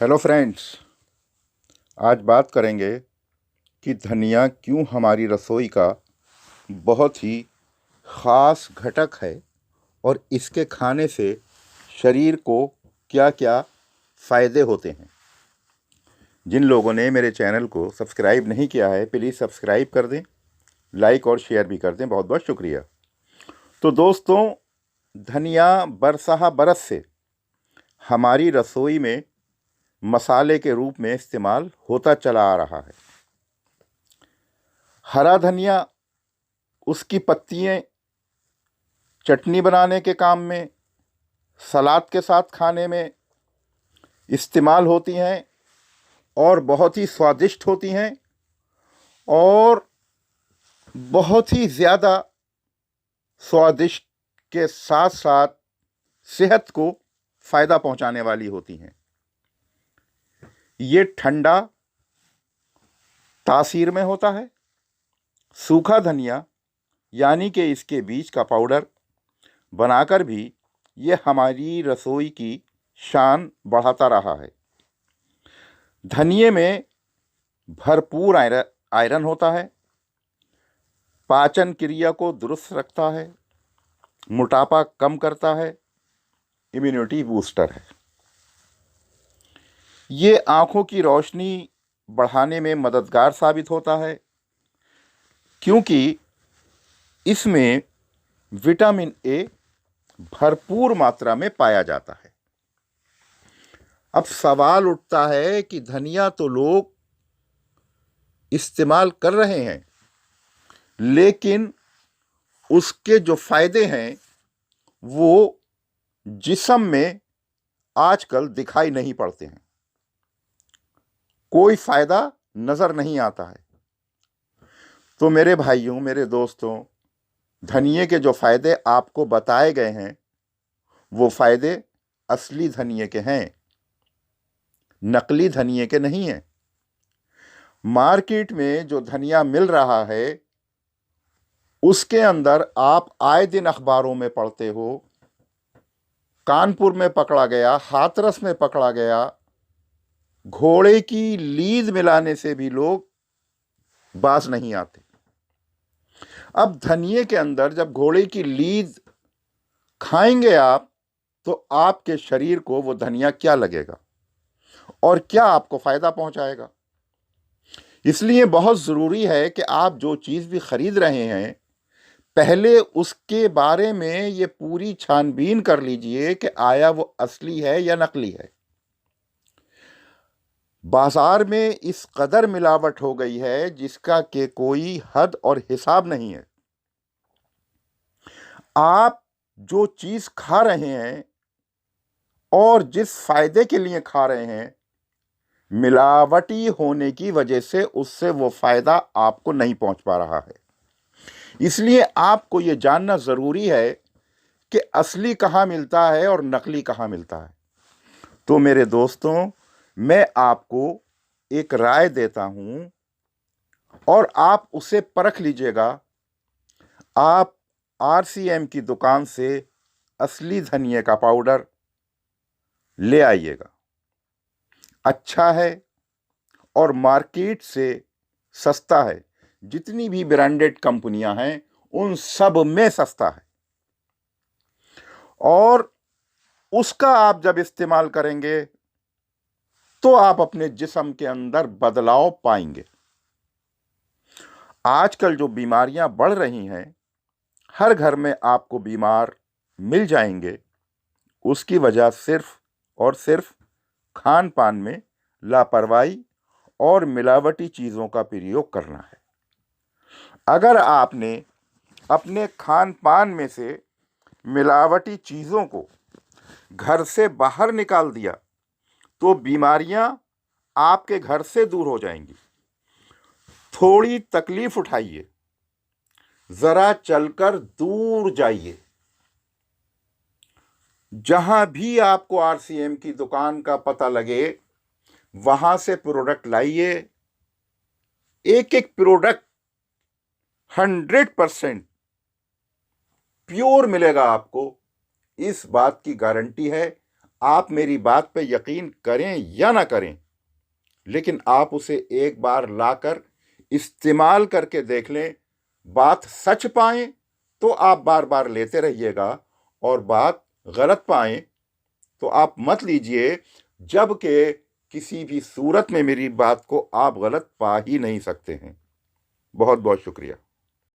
Hello friends. आज बात करेंगे कि धनिया क्यों हमारी रसोई का बहुत ही ख़ास घटक है और इसके खाने से शरीर को क्या क्या फ़ायदे होते हैं। जिन लोगों ने मेरे चैनल को सब्सक्राइब नहीं किया है, प्लीज़ सब्सक्राइब कर दें, लाइक और शेयर भी कर दें। बहुत बहुत शुक्रिया। तो दोस्तों, धनिया बरसहा बरस से हमारी रसोई में मसाले के रूप में इस्तेमाल होता चला आ रहा है। हरा धनिया, उसकी पत्तियाँ चटनी बनाने के काम में, सलाद के साथ खाने में इस्तेमाल होती हैं और बहुत ही स्वादिष्ट होती हैं और बहुत ही ज़्यादा स्वादिष्ट के साथ साथ सेहत को फ़ायदा पहुंचाने वाली होती हैं। ये ठंडा तासीर में होता है। सूखा धनिया यानी कि इसके बीज का पाउडर बनाकर भी ये हमारी रसोई की शान बढ़ाता रहा है। धनिये में भरपूर आयरन होता है, पाचन क्रिया को दुरुस्त रखता है, मोटापा कम करता है, इम्यूनिटी बूस्टर है। ये आँखों की रोशनी बढ़ाने में मददगार साबित होता है क्योंकि इसमें विटामिन ए भरपूर मात्रा में पाया जाता है। अब सवाल उठता है कि धनिया तो लोग इस्तेमाल कर रहे हैं, लेकिन उसके जो फायदे हैं वो जिस्म में आजकल दिखाई नहीं पड़ते हैं। कोई फायदा नजर नहीं आता है। तो मेरे भाइयों, मेरे दोस्तों, धनिये के जो फायदे आपको बताए गए हैं वो फायदे असली धनिये के हैं, नकली धनिये के नहीं हैं। मार्केट में जो धनिया मिल रहा है उसके अंदर आप आए दिन अखबारों में पढ़ते हो, कानपुर में पकड़ा गया, हाथरस में पकड़ा गया, घोड़े की लीद मिलाने से भी लोग बाज नहीं आते। अब धनिये के अंदर जब घोड़े की लीद खाएंगे आप, तो आपके शरीर को वो धनिया क्या लगेगा और क्या आपको फायदा पहुंचाएगा। इसलिए बहुत जरूरी है कि आप जो चीज भी खरीद रहे हैं, पहले उसके बारे में ये पूरी छानबीन कर लीजिए कि आया वो असली है या नकली है। बाजार में इस कदर मिलावट हो गई है जिसका कि कोई हद और हिसाब नहीं है। आप जो चीज खा रहे हैं और जिस फायदे के लिए खा रहे हैं, मिलावटी होने की वजह से उससे वो फायदा आपको नहीं पहुंच पा रहा है। इसलिए आपको ये जानना जरूरी है कि असली कहाँ मिलता है और नकली कहाँ मिलता है। तो मेरे दोस्तों, मैं आपको एक राय देता हूं और आप उसे परख लीजिएगा। आप आरसीएम की दुकान से असली धनिये का पाउडर ले आइएगा। अच्छा है और मार्केट से सस्ता है। जितनी भी ब्रांडेड कंपनियां हैं उन सब में सस्ता है और उसका आप जब इस्तेमाल करेंगे तो आप अपने जिस्म के अंदर बदलाव पाएंगे। आजकल जो बीमारियां बढ़ रही हैं, हर घर में आपको बीमार मिल जाएंगे। उसकी वजह सिर्फ और सिर्फ खान पान में लापरवाही और मिलावटी चीज़ों का प्रयोग करना है। अगर आपने अपने खान पान में से मिलावटी चीज़ों को घर से बाहर निकाल दिया तो बीमारियां आपके घर से दूर हो जाएंगी। थोड़ी तकलीफ उठाइए, जरा चलकर दूर जाइए। जहां भी आपको आरसीएम की दुकान का पता लगे वहां से प्रोडक्ट लाइए। एक एक प्रोडक्ट 100% प्योर मिलेगा आपको, इस बात की गारंटी है। आप मेरी बात पे यकीन करें या ना करें, लेकिन आप उसे एक बार लाकर इस्तेमाल करके देख लें। बात सच पाएं तो आप बार बार लेते रहिएगा, और बात गलत पाएं तो आप मत लीजिए, जबकि किसी भी सूरत में मेरी बात को आप गलत पा ही नहीं सकते हैं। बहुत बहुत शुक्रिया।